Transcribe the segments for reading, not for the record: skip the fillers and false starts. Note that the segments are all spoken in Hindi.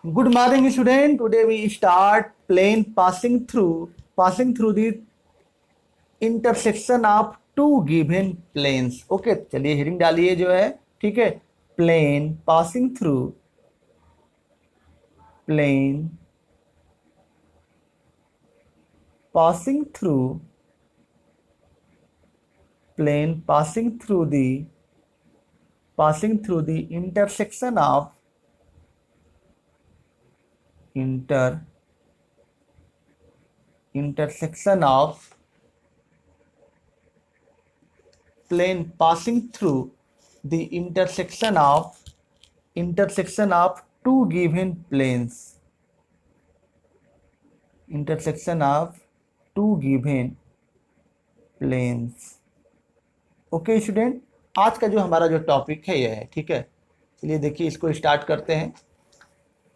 Good morning, student. Today we start plane passing through the intersection of two given planes. Okay, चलिए हेडिंग डालिए जो है, ठीक है। plane passing through plane passing through plane passing through the intersection of intersection of plane passing through the intersection of two given planes. Intersection of two given planes. Okay student, आज का जो हमारा जो टॉपिक है ये है, ठीक है। चलिए देखिए, इसको स्टार्ट करते हैं।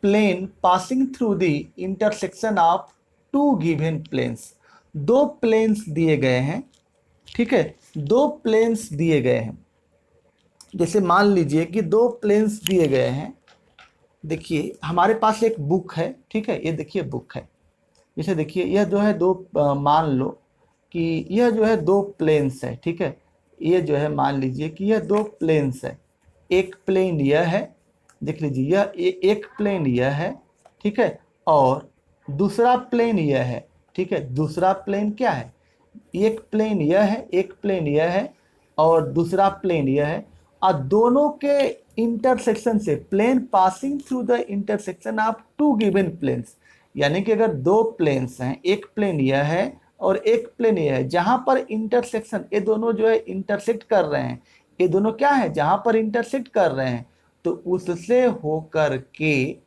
Plane passing through the intersection of two given planes. दो प्लेन्स दिए गए हैं, ठीक है। दो प्लेन्स दिए गए हैं। जैसे मान लीजिए कि दो प्लेन्स दिए गए हैं। देखिए हमारे पास एक बुक है, ठीक है। ये देखिए बुक है। जैसे देखिए यह जो है दो मान लो कि यह जो है दो प्लेन्स है, ठीक है। ये जो है मान लीजिए कि यह दो प्लेन्स है। एक प्लेन यह है, देख लीजिए यह एक प्लेन यह है, ठीक है। और दूसरा प्लेन यह है, ठीक है। दूसरा प्लेन क्या है? एक प्लेन यह है, एक प्लेन यह है और दूसरा प्लेन यह है। और दोनों के इंटरसेक्शन से plane passing through the intersection of two given planes. यानी कि अगर दो प्लेन्स हैं, एक प्लेन यह है और एक प्लेन यह है, जहां पर इंटरसेक्शन ये दोनों जो है इंटरसेक्ट कर रहे हैं। ये दोनों क्या है? जहां पर इंटरसेक्ट कर रहे हैं, तो उससे होकर के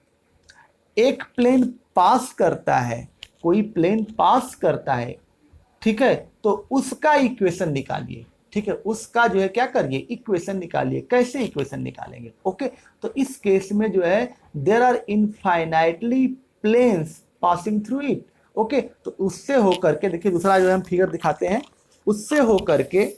एक प्लेन पास करता है, कोई प्लेन पास करता है, ठीक है। तो उसका इक्वेशन निकालिए, ठीक है। उसका जो है क्या करिए, इक्वेशन निकालिए। कैसे इक्वेशन निकालेंगे? ओके, तो इस केस में जो है there are infinitely planes passing through it. Okay, तो उससे होकर के देखिए, दूसरा जो है हम फिगर दिखाते हैं। उससे होकर के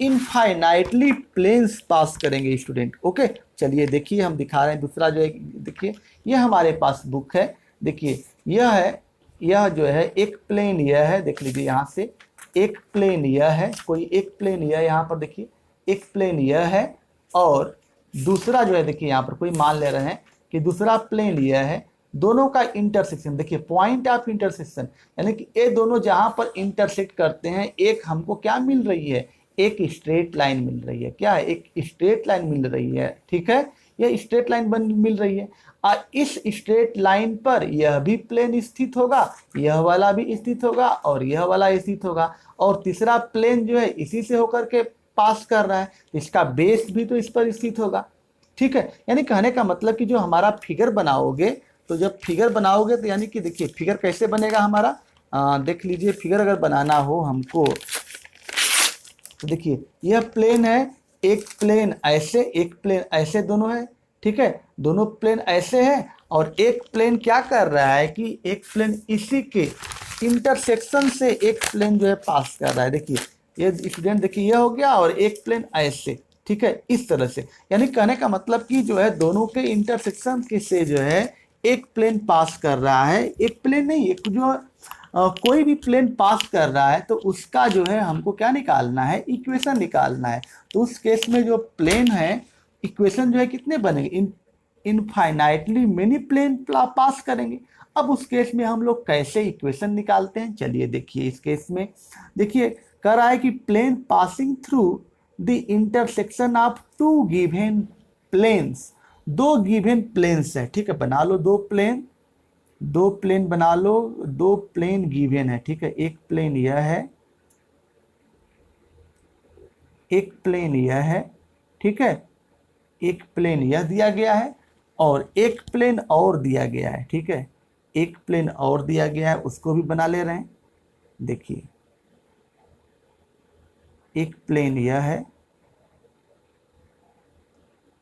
इनफाइनाइटली प्लेन्स पास करेंगे स्टूडेंट। ओके, चलिए देखिए हम दिखा रहे हैं। दूसरा जो है देखिए, ये हमारे पास बुक है। देखिए यह है, यह जो है एक प्लेन यह है, देख लीजिए यहाँ से एक प्लेन यह है, कोई एक प्लेन यह यहाँ पर देखिए एक प्लेन यह है। और दूसरा जो है देखिए यहाँ पर कोई मान ले रहे हैं कि दूसरा प्लेन यह है। दोनों का इंटरसेक्शन देखिए, पॉइंट ऑफ इंटरसेक्शन, यानी कि ये दोनों जहां पर इंटरसेक्ट करते हैं, एक हमको क्या मिल रही है? एक स्ट्रेट लाइन मिल रही है। क्या है? एक स्ट्रेट लाइन मिल रही है, ठीक है। यह स्ट्रेट लाइन मिल रही है। और इस स्ट्रेट लाइन पर यह भी प्लेन स्थित होगा, यह वाला भी स्थित होगा और यह वाला स्थित होगा। और तीसरा प्लेन जो है इसी से होकर के पास कर रहा है, इसका बेस भी तो इस पर स्थित होगा, ठीक है। यानी कहने का मतलब कि जो हमारा फिगर बनाओगे, तो जब फिगर बनाओगे तो यानी कि देखिए फिगर कैसे बनेगा हमारा, देख लीजिए। फिगर अगर बनाना हो हमको, तो देखिए यह प्लेन है, एक प्लेन ऐसे, एक प्लेन ऐसे, दोनों है, ठीक है। दोनों प्लेन ऐसे हैं और एक प्लेन क्या कर रहा है कि एक प्लेन इसी के इंटरसेक्शन से एक प्लेन जो है पास कर रहा है। देखिए ये स्टूडेंट, देखिए यह हो गया और एक प्लेन ऐसे, ठीक है, इस तरह से। यानी कहने का मतलब कि जो है दोनों के इंटरसेक्शन के से जो है एक प्लेन पास कर रहा है। एक प्लेन नहीं, एक जो कोई भी प्लेन पास कर रहा है, तो उसका जो है हमको क्या निकालना है? इक्वेशन निकालना है। तो उस केस में जो प्लेन है, इक्वेशन जो है कितने बनेंगे? इनफाइनाइटली मेनी प्लेन पास करेंगे। अब उस केस में हम लोग कैसे इक्वेशन निकालते हैं? चलिए देखिए, इस केस में देखिए कह रहा है कि plane passing through the intersection of two given planes. दो गिवन प्लेन्स है, ठीक है। बना लो दो प्लेन, दो प्लेन बना लो, दो प्लेन गिवन है, ठीक है। एक प्लेन यह है, एक प्लेन यह है, ठीक है। एक प्लेन यह दिया गया है और एक प्लेन और दिया गया है, ठीक है। एक प्लेन और दिया गया है, उसको भी बना ले रहे हैं। देखिए एक प्लेन यह है,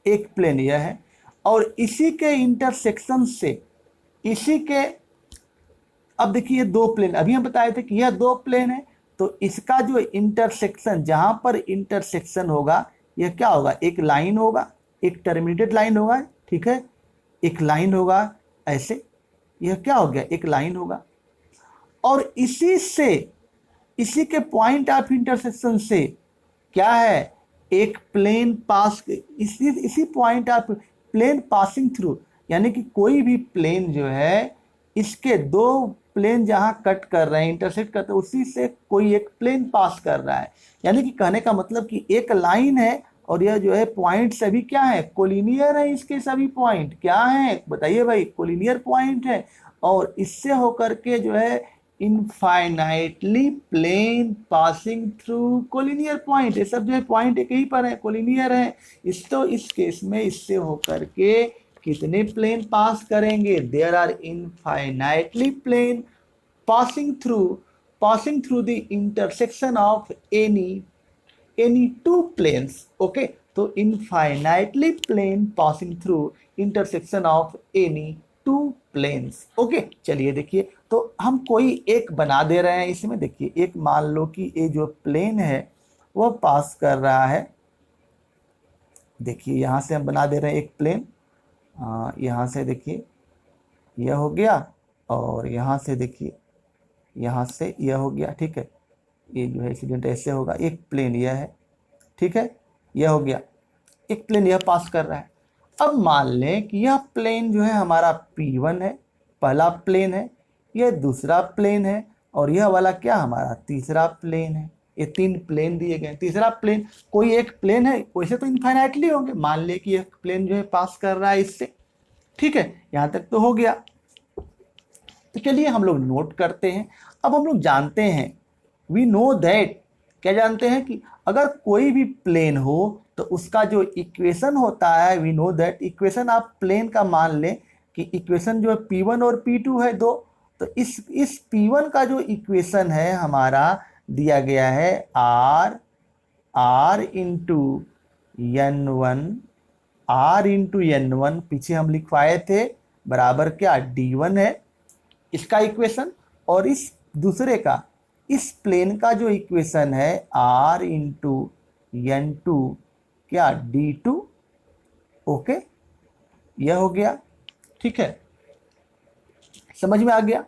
एक प्लेन यह है और इसी के इंटरसेक्शन से, इसी के, अब देखिए दो प्लेन, अभी हम बताए थे कि यह दो प्लेन है, तो इसका जो इंटरसेक्शन, जहां पर इंटरसेक्शन होगा, यह क्या होगा? एक लाइन होगा, एक टर्मिनेटेड लाइन होगा, ठीक है। एक लाइन होगा ऐसे, यह क्या हो गया, एक लाइन होगा, और इसी के पॉइंट ऑफ इंटरसेक्शन से क्या है, एक प्लेन पास, इसी point of plane passing through, यानी कि कोई भी प्लेन जो है, इसके दो प्लेन जहां कट कर रहे हैं, इंटरसेक्ट करते हैं, उसी से कोई एक प्लेन पास कर रहा है। यानी कि कहने का मतलब कि एक लाइन है और यह जो है पॉइंट सभी क्या है, कोलिनियर है, इसके सभी पॉइंट क्या है बताइए भाई, कोलिनियर पॉइंट है, और इससे होकर के जो है infinitely plane passing through collinear point, ये सब जो है पॉइंट एक ही पर है, कोलिनियर है। इस केस में इससे होकर के कितने प्लेन पास करेंगे, there are infinitely plane passing through the intersection of any two planes. Okay, तो infinitely plane passing through intersection of any two planes. Okay, चलिए देखिए, तो हम कोई एक बना दे रहे हैं इसमें, देखिए एक मान लो कि ये जो प्लेन है वो पास कर रहा है, देखिए यहां से हम बना दे रहे हैं एक प्लेन, यहाँ से देखिए यह हो गया, और यहाँ से देखिए यहाँ से यह हो गया, ठीक है, ये जो है स्टूडेंट ऐसे होगा, एक प्लेन यह है, ठीक है, यह हो गया, एक प्लेन यह पास कर रहा है। अब मान लें कि यह प्लेन जो है हमारा P1 है, पहला प्लेन है, यह दूसरा प्लेन है, और यह वाला क्या हमारा तीसरा प्लेन है। ये तीन प्लेन दिए गए, तीसरा प्लेन कोई एक प्लेन है, वैसे तो इनफाइनाइटली होंगे, मान ले कि यह प्लेन जो है पास कर रहा है इससे, ठीक है, यहां तक तो हो गया। तो चलिए हम लोग नोट करते हैं। अब हम लोग जानते हैं, वी नो दैट, क्या जानते हैं कि अगर कोई भी प्लेन हो तो उसका जो इक्वेशन होता है, वी नो दैट इक्वेशन आप प्लेन का मान लें कि इक्वेशन जो है P1 और P2 है दो, तो इस P1 का जो इक्वेशन है हमारा दिया गया है R इंटू N1, पीछे हम लिखवाए थे, बराबर क्या D1 है इसका इक्वेशन, और इस दूसरे का, इस प्लेन का जो इक्वेशन है R इंटू N2 क्या D2। ओके, यह हो गया, ठीक है, समझ में आ गया।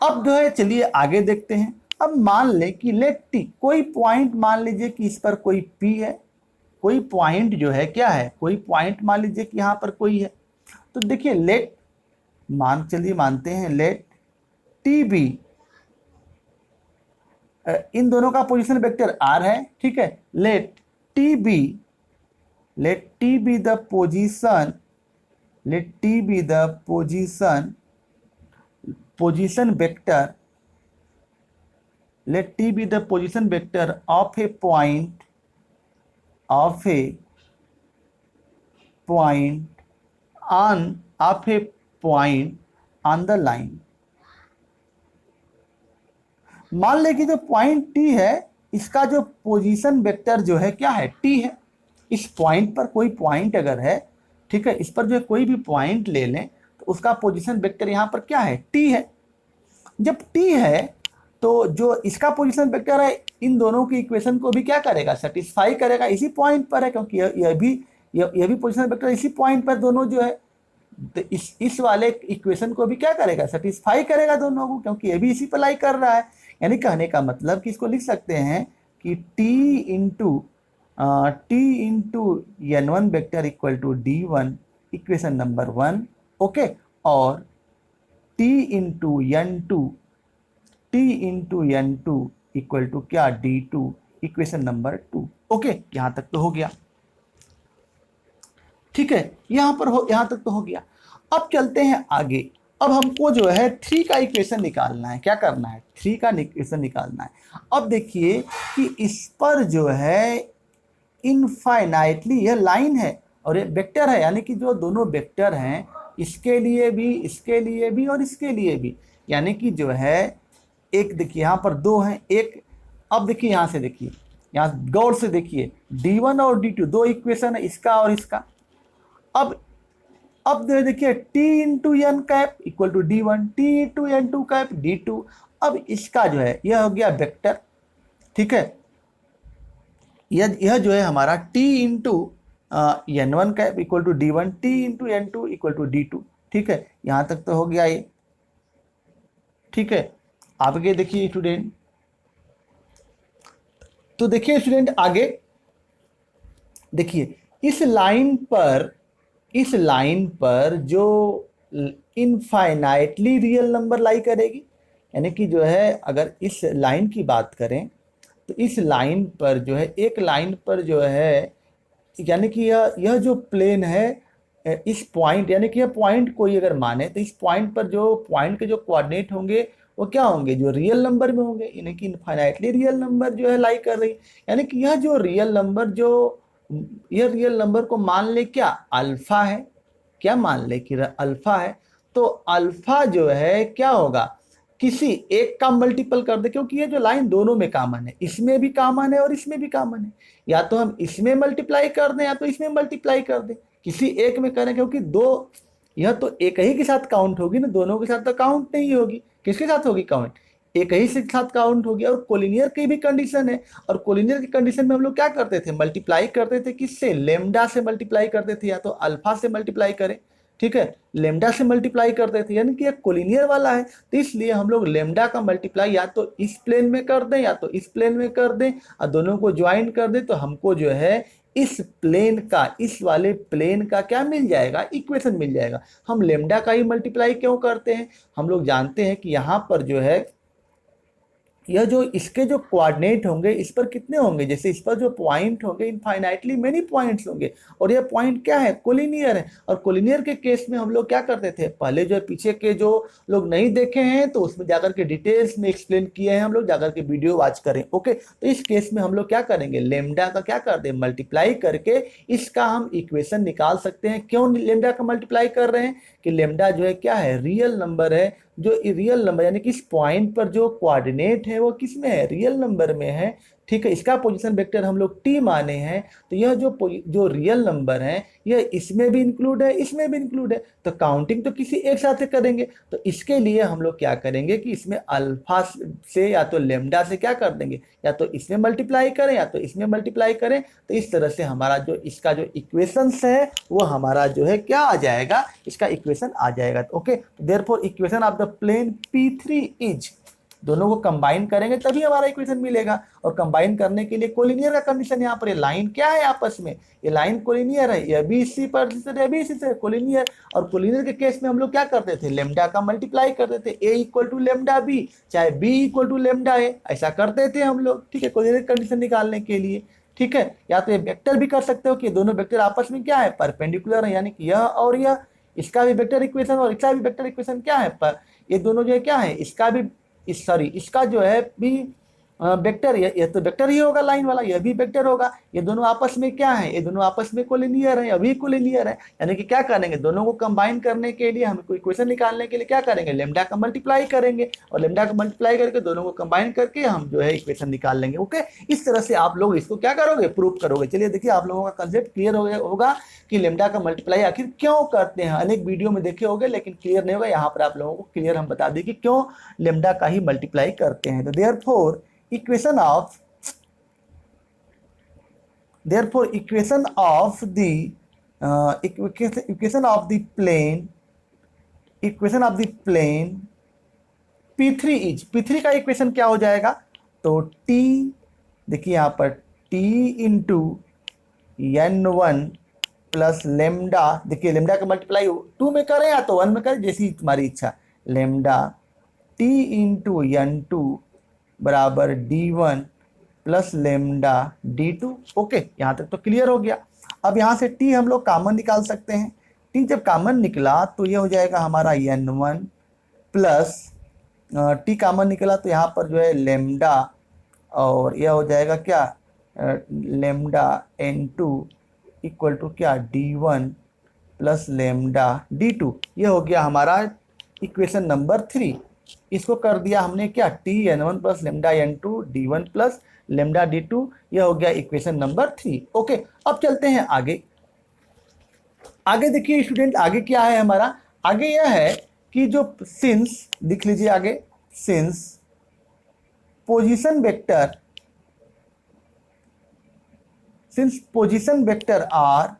अब जो है चलिए आगे देखते हैं। अब मान लें कि लेट टी, कोई पॉइंट मान लीजिए कि इस पर कोई P है, कोई पॉइंट जो है क्या है, कोई पॉइंट मान लीजिए कि यहाँ पर कोई है, तो देखिए चलिए मानते हैं लेट टी बी, इन दोनों का पोजीशन वेक्टर R है, ठीक है, let t be the position vector, let t be the position vector of a point on the line। मान ले कि जो पॉइंट t है इसका जो पोजीशन वेक्टर जो है क्या है, t है। इस पॉइंट पर कोई पॉइंट अगर है, ठीक है, इस पर जो कोई भी पॉइंट ले लें तो उसका पोजीशन वेक्टर यहाँ पर क्या है, t है। जब t है तो जो इसका पोजीशन वेक्टर है इन दोनों की इक्वेशन को भी क्या करेगा, सेटिस्फाई करेगा, इसी पॉइंट पर है, क्योंकि यह भी पोजीशन वेक्टर इसी पॉइंट पर दोनों जो है, तो इस वाले इक्वेशन को भी क्या करेगा, सेटिस्फाई करेगा दोनों को, क्योंकि यह भी इसी पर लाई कर रहा है। यानी कहने का मतलब कि इसको लिख सकते हैं कि t into N1 vector equal to D1, equation number 1, okay, और t into N2 equal to क्या, D2, इक्वेशन नंबर 2। ओके, यहां तक तो हो गया, ठीक है, यहां तक तो हो गया। अब चलते हैं आगे। अब हमको जो है 3 का इक्वेशन निकालना है, क्या करना है, 3 का इक्वेशन निकालना है। अब देखिए कि इस पर जो है इनफाइनाइटली यह लाइन है और ये वेक्टर है, यानी कि जो दोनों वेक्टर हैं इसके लिए भी और इसके लिए भी, यानी कि जो है एक देखिए यहाँ पर 2 हैं, एक, अब देखिए यहाँ से देखिए, यहाँ गौर से देखिए D1 और D2 दो इक्वेशन है, इसका और इसका। अब देखिए t into N cap equal to D1, t into N2 cap D2। अब इसका जो है यह हो गया वेक्टर, ठीक है, यह जो है हमारा t इंटू n1 का equal to d1, t into n2 equal to d2। ठीक है, यहाँ तक तो हो गया ये। ठीक है, आगे देखिए स्टूडेंट, तो देखिए स्टूडेंट आगे देखिए, इस लाइन पर जो इनफाइनाइटली रियल नंबर लाई करेगी, यानी कि जो है अगर इस लाइन की बात करें तो इस लाइन पर जो है, एक लाइन पर जो है, यानी कि यह जो प्लेन है, इस पॉइंट, यानी कि यह पॉइंट कोई अगर माने तो इस पॉइंट पर जो पॉइंट के जो कोऑर्डिनेट होंगे वो क्या होंगे, जो रियल नंबर में होंगे, यानी कि इनफाइनाइटली रियल नंबर जो है लाई कर रही, यानी कि यह जो रियल नंबर जो, यह रियल नंबर को मान ले क्या अल्फा है, क्या मान ले कि अल्फा है, तो अल्फा जो है क्या होगा, किसी एक का मल्टीपल कर दे, क्योंकि ये जो लाइन दोनों में कॉमन है, इसमें भी कॉमन है और इसमें भी कॉमन है, या तो हम इसमें मल्टीप्लाई कर दें या तो इसमें मल्टीप्लाई कर दें, किसी एक में करें, क्योंकि दो, यह तो एक ही के साथ काउंट होगी ना, दोनों के साथ तो काउंट नहीं होगी, किसके साथ होगी काउंट, एक ही से साथ काउंट होगी। और कोलिनियर की भी कंडीशन है, और कोलिनियर की कंडीशन में हम लोग क्या करते थे, मल्टीप्लाई करते थे, किससे, लेमडा से मल्टीप्लाई करते थे, या तो अल्फा से मल्टीप्लाई करें, ठीक है, लेमडा से मल्टीप्लाई करते थे, यानी कि ये कोलिनियर वाला है, तो इसलिए हम लोग लेमडा का मल्टीप्लाई या तो इस प्लेन में कर दें या तो इस प्लेन में कर दें, और दोनों को ज्वाइन कर दें, तो हमको जो है इस प्लेन का, इस वाले प्लेन का क्या मिल जाएगा, इक्वेशन मिल जाएगा। हम लेमडा का ही मल्टीप्लाई क्यों करते हैं, हम लोग जानते हैं कि यहाँ पर जो है, यह जो इसके जो कोऑर्डिनेट होंगे इस पर कितने होंगे, जैसे इस पर जो पॉइंट होंगे इनफाइनाइटली मेनी पॉइंट्स होंगे, और यह पॉइंट क्या है, कोलिनियर है। और कोलिनियर के केस में हम लोग क्या करते थे, पहले जो पीछे के जो लोग नहीं देखे हैं तो उसमें जाकर के डिटेल्स में एक्सप्लेन किए हैं, हम लोग जाकर के वीडियो वॉच करें। ओके, तो इस केस में हम लोग क्या करेंगे, लेमडा का क्या कर दें, मल्टीप्लाई करके इसका हम इक्वेशन निकाल सकते हैं। क्यों लेमडा का मल्टीप्लाई कर रहे हैं, कि लेमडा जो है क्या है, रियल नंबर है, जो रियल नंबर, यानी कि इस पॉइंट पर जो कोऑर्डिनेट है वो किस में है, रियल नंबर में है। ठीक है, इसका पोजीशन वेक्टर हम लोग टी माने हैं, तो यह जो रियल नंबर है यह इसमें भी इंक्लूड है, इसमें भी इंक्लूड है, तो काउंटिंग तो किसी एक साथ करेंगे, तो इसके लिए हम लोग क्या करेंगे कि इसमें अल्फा से या तो लेमडा से क्या कर देंगे, या तो इसमें मल्टीप्लाई करें या तो इसमें मल्टीप्लाई करें, तो इस तरह से हमारा जो इसका जो इक्वेशंस है वो हमारा जो है क्या आ जाएगा, इसका इक्वेशन आ जाएगा। Okay, therefore equation of the plane P3 is, दोनों को कंबाइन करेंगे तभी हमारा इक्वेशन मिलेगा, और कंबाइन करने के लिए कोलिनियर का कंडीशन, यहाँ पर ये लाइन क्या है आपस में, ये लाइन कोलिनियर है, यह भी इसी पर यह भी इसी से कोलिनियर। और कोलिनियर के केस में हम लोग क्या करते थे, लेमडा का मल्टीप्लाई करते थे, ए इक्वल टू लेमडा बी, चाहे B equal to lambda A, ऐसा करते थे हम लोग। ठीक है, कोलिनियर कंडीशन निकालने के लिए। ठीक है, या तो ये वेक्टर भी कर सकते हो कि दोनों वेक्टर आपस में क्या है, परपेंडिकुलर है, यानी कि यह और यह, इसका भी वेक्टर इक्वेशन और इसका भी वेक्टर इक्वेशन क्या है, पर ये दोनों जो है क्या है, इसका भी इसका जो है भी वेक्टर, ये तो वेक्टर ही होगा लाइन वाला, यह भी वेक्टर होगा, ये दोनों आपस में क्या है, ये दोनों आपस में कोलिनियर है, अभी कोलिनियर है, यानी कि क्या करेंगे, दोनों को कंबाइन करने के लिए, हम इक्वेशन निकालने के लिए क्या करेंगे, लेमडा का मल्टीप्लाई करेंगे, और लेमडा का मल्टीप्लाई करके दोनों को कंबाइन करके हम जो है इक्वेशन निकाल लेंगे। ओके, इस तरह से आप लोग इसको क्या करोगे, प्रूव करोगे। चलिए देखिए, आप लोगों का कंसेप्ट क्लियर हो गया होगा कि लेमडा का मल्टीप्लाई आखिर क्यों करते हैं, अनेक वीडियो में देखे होंगे लेकिन क्लियर नहीं होगा, यहाँ पर आप लोगों को क्लियर हम बता दें कि क्यों लेमडा का ही मल्टीप्लाई करते हैं। तो therefore equation of equation of the equation of the plane P3 is, P3 का इक्वेशन क्या हो जाएगा, तो T, देखिए यहाँ पर T into n1 plus lambda, देखिए लेमडा का मल्टीप्लाई 2 में करें या तो 1 में करें, जैसी तुम्हारी इच्छा, लेमडा T इंटू n2 बराबर d1 plus lambda d2। Okay, यहाँ तक तो क्लियर हो गया। अब यहाँ से t हम लोग कॉमन निकाल सकते हैं, t जब कॉमन निकला तो ये हो जाएगा हमारा n1 प्लस t कॉमन निकला तो यहाँ पर जो है लेमडा, और यह हो जाएगा क्या, लेमडा n2 इक्वल टू क्या, d1 प्लस लेमडा d2। ये हो गया हमारा इक्वेशन नंबर 3। इसको कर दिया हमने क्या, T n1 plus lambda n2 d1 plus lambda d2, यह हो गया इक्वेशन नंबर 3। ओके, अब चलते हैं आगे। आगे देखिए स्टूडेंट, आगे क्या है हमारा, आगे यह है कि जो सिंस, लिख लीजिए आगे, since position vector since position vector R,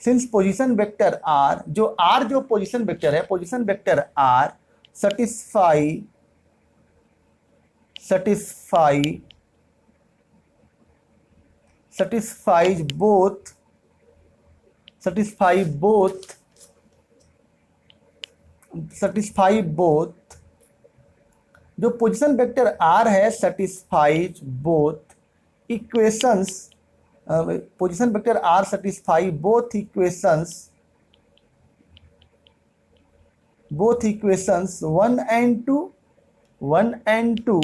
since position vector R, जो आर जो पोजीशन वेक्टर है, position vector R satisfy satisfies both जो पोजीशन वेक्टर आर है satisfies both equations, position vector R satisfy both equations 1 and 2,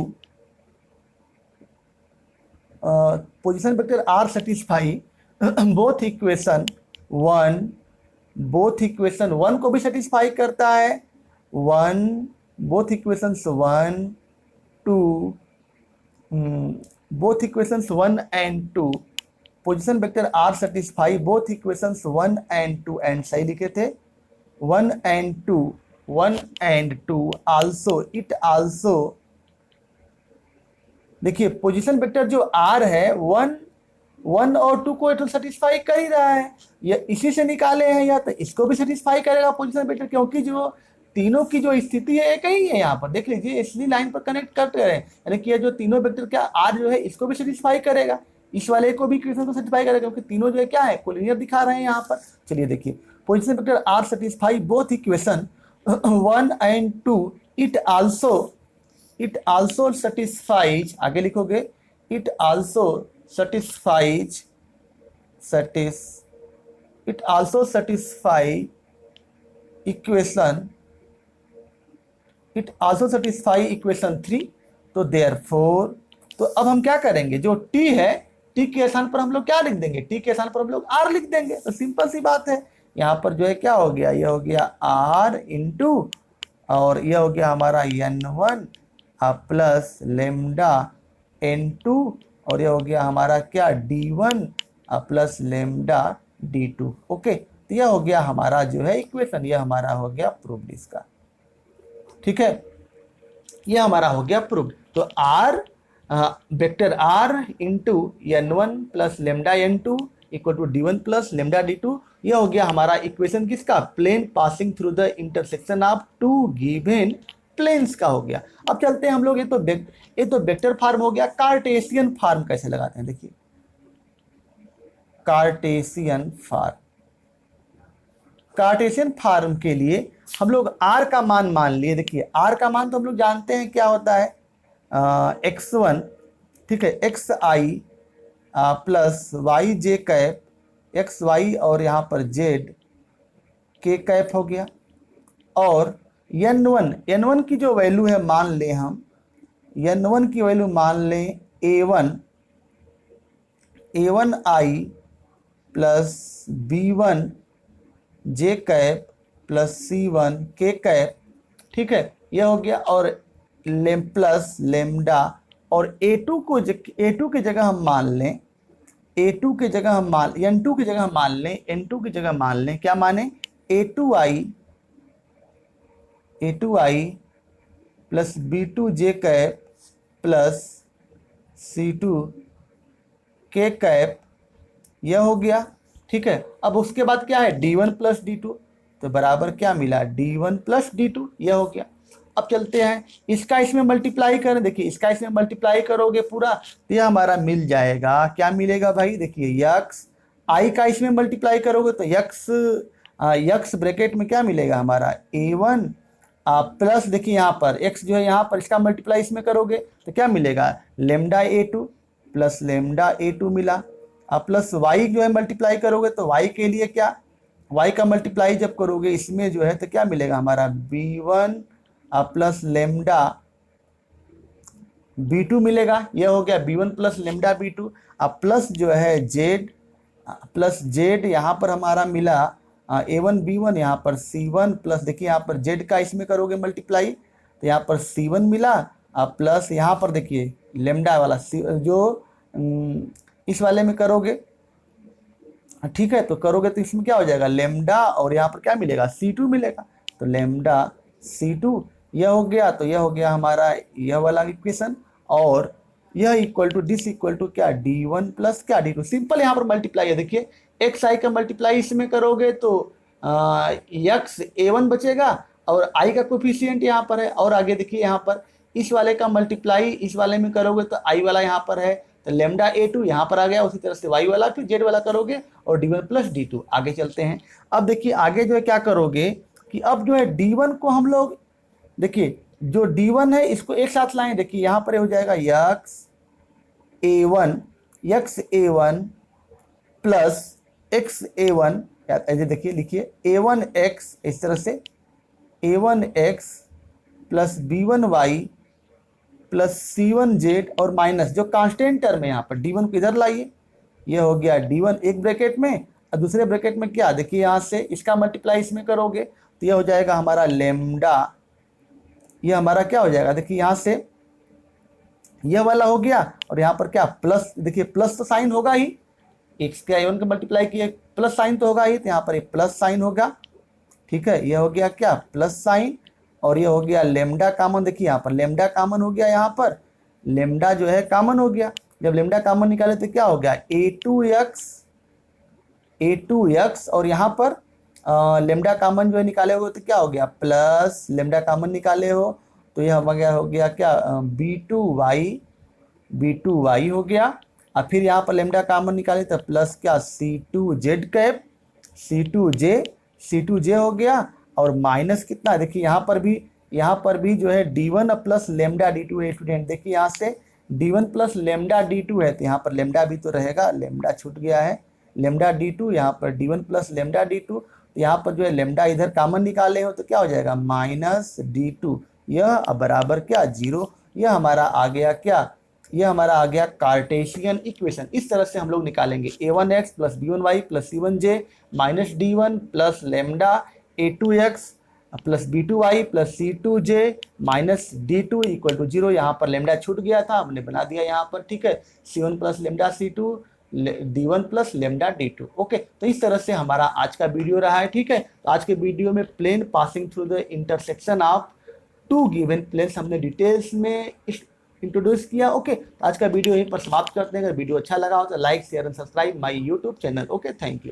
position vector R satisfy both equation 1, both equation 1 को भी सेटिस्फाई करता है, 1 both equations 1 2, both equations 1 and 2, position vector R satisfy both equations 1 and 2, and सही लिखे थे 1 and 2 आल्सो, इट आल्सो, देखिए पोजीशन वेक्टर जो आर है 1 और 2 को तो सेटिस्फाई कर ही रहा है, या इसी से निकाले हैं, या तो इसको भी सेटिस्फाई करेगा पोजीशन वेक्टर, क्योंकि जो तीनों की जो स्थिति है एक ही है। यहाँ पर देख लीजिए, इसलिए लाइन पर कनेक्ट करते रहे, यानी कि ये जो तीनों वेक्टर क्या आर जो है इसको भी सेटिस्फाई करेगा, इस वाले को भी इक्वेशन को सेटिस्फाई करेगा, क्योंकि तीनों जो है क्या है कोलिनियर दिखा रहे हैं यहाँ पर। चलिए देखिए, position vector R satisfy both equation 1 and 2, it also satisfies, आगे लिखोगे it also satisfies equation, it also satisfy equation 3। तो देयरफॉर, तो अब हम क्या करेंगे, जो टी है टी के स्थान पर हम लोग क्या लिख देंगे, टी के स्थान पर हम लोग आर लिख देंगे, तो सिंपल सी बात है। यहाँ पर जो है क्या हो गया, ये हो गया आर इंटू, और ये हो गया हमारा n1 प्लस लेमडा n2, और ये हो गया हमारा क्या d1 plus lambda d2। Okay, तो यह हो गया हमारा जो है इक्वेशन, यह हमारा हो गया प्रूव्ड इसका, ठीक है, यह हमारा हो गया प्रूव्ड। तो R vector R into n1 plus lambda n2 equal to d1 plus lambda d2, यह हो गया हमारा इक्वेशन किसका, plane passing through the intersection of two given planes का हो गया। अब चलते हैं हम लोग, ये तो वेक्टर फॉर्म हो गया, कार्टेशियन फॉर्म कैसे लगाते हैं, देखिए कार्टेशियन फॉर्म के लिए हम लोग r का मान मान लिए, देखिए r का मान तो हम लोग जानते हैं क्या होता है, x1, ठीक है, xi प्लस वाई जे कैप एक्स वाई, और यहाँ पर जेड के कैप हो गया, और n1 की जो वैल्यू है मान लें हम, n1 की वैल्यू मान लें a1 आई प्लस b1 जे कैप प्लस c1 के कैप, ठीक है, यह हो गया, और प्लस लेमडा, और a2 की जगह हम मान लें, n2 की जगह हम मान लें क्या माने, a2i प्लस b2 जे कैप प्लस c2 के कैप, यह हो गया, ठीक है। अब उसके बाद क्या है, d1 प्लस d2, तो बराबर क्या मिला, d1 प्लस d2, यह हो गया। अब चलते हैं, इसका इसमें मल्टीप्लाई करें, देखिए इसका इसमें मल्टीप्लाई करोगे पूरा, तो यह हमारा मिल जाएगा, क्या मिलेगा भाई, देखिए यक्स आई का इसमें मल्टीप्लाई करोगे तो यक्स ब्रैकेट में क्या मिलेगा हमारा a1 प्लस, देखिए यहाँ पर x जो है यहाँ पर इसका मल्टीप्लाई इसमें करोगे तो क्या मिलेगा, lambda a2 plus lambda a2 मिला, प्लस y जो है मल्टीप्लाई करोगे तो y के लिए क्या, y का मल्टीप्लाई जब करोगे इसमें जो है तो क्या मिलेगा हमारा b1 प्लस लेमडा b2 मिलेगा, यह हो गया b1 plus lambda b2, plus जो है z यहाँ पर हमारा मिला a1 b1, यहाँ पर c1 प्लस, देखिए यहाँ पर z का इसमें करोगे मल्टीप्लाई तो यहाँ पर c1 मिला, प्लस यहाँ पर देखिए लेमडा वाला जो इस वाले में करोगे, ठीक है, तो करोगे तो इसमें क्या हो जाएगा लेमडा, और यहाँ पर क्या मिलेगा c2 मिलेगा, तो लेमडा c2 यह हो गया, तो यह हो गया हमारा यह वाला इक्वेशन। और यह equal to this equal to क्या d1 प्लस क्या d2, सिंपल यहाँ पर मल्टीप्लाई है। देखिए एक्स आई का मल्टीप्लाई इसमें करोगे तो यक्स a1 बचेगा और आई का कोफिशिएंट यहाँ पर है, और आगे देखिए यहाँ पर इस वाले का मल्टीप्लाई इस वाले में करोगे तो आई वाला यहाँ पर है तो लेमडा a2 यहाँ पर आ गया। उसी तरह से y वाला फिर z वाला करोगे और d1 प्लस d2। आगे चलते हैं। अब देखिए आगे जो है क्या करोगे कि अब जो है d1 को हम लोग देखिए जो d1 है इसको एक साथ लाएं। देखिए यहाँ पर हो जाएगा x a1 plus x a1, ऐसे देखिए लिखिए a1x, इस तरह से a1x plus b1y plus c1z और माइनस जो कांस्टेंट टर्म है यहाँ पर d1 को इधर लाइए, ये हो गया d1 एक ब्रैकेट में और दूसरे ब्रैकेट में क्या, देखिए यहाँ से इसका मल्टीप्लाई इसमें करोगे तो यह हो जाएगा हमारा लेमडा, ये हमारा क्या हो जाएगा, देखिए यहाँ से यह वाला हो गया और यहाँ पर क्या प्लस, देखिए प्लस तो साइन होगा ही, एक्स के i1 का मल्टीप्लाई किया प्लस साइन तो होगा ही, तो यहाँ पर एक प्लस साइन होगा। ठीक है, यह हो गया क्या प्लस साइन और ये हो गया लेमडा कॉमन। देखिए यहाँ पर लेमडा कॉमन हो गया, यहाँ पर लेमडा जो है कॉमन हो गया। जब लेमडा कॉमन निकाले तो क्या हो गया a2x और यहाँ पर लेमडा कॉमन जो है निकाले हो तो क्या हो गया प्लस लेमडा कॉमन निकाले हो तो यह हो गया क्या b2y हो गया। और फिर यहाँ पर लेमडा कॉमन निकाले तो प्लस क्या c2z कैप c2j हो गया और माइनस कितना, देखिए यहाँ पर भी जो है d1 प्लस लेमडा d2 है स्टूडेंट। देखिए यहाँ से d1 प्लस लेमडा d2 है तो यहाँ पर लेमडा भी तो रहेगा, लेमडा छूट गया है, लेमडा d2 यहाँ पर d1 प्लस लेमडा d2, तो यहाँ पर जो है लेमडा इधर कॉमन निकाले हो तो क्या हो जाएगा माइनस d2, यह बराबर क्या 0। यह हमारा आ गया क्या, यह हमारा आ गया कार्टेशियन इक्वेशन। इस तरह से हम लोग निकालेंगे a1x plus b1y plus c1j minus d1 plus lambda a2x plus b2y plus c2j minus d2 equal to 0। यहाँ पर लेमडा छूट गया था, हमने बना दिया यहाँ पर। ठीक है, c1 plus lambda c2 d1 plus lambda d2। Okay, तो इस तरह से हमारा आज का वीडियो रहा है। ठीक है, तो आज के वीडियो में plane passing through the intersection of two given planes हमने डिटेल्स में इंट्रोड्यूस किया। ओके, तो आज का वीडियो यहीं पर समाप्त करते हैं। अगर वीडियो अच्छा लगा हो तो like share and subscribe my YouTube channel. Okay, thank you.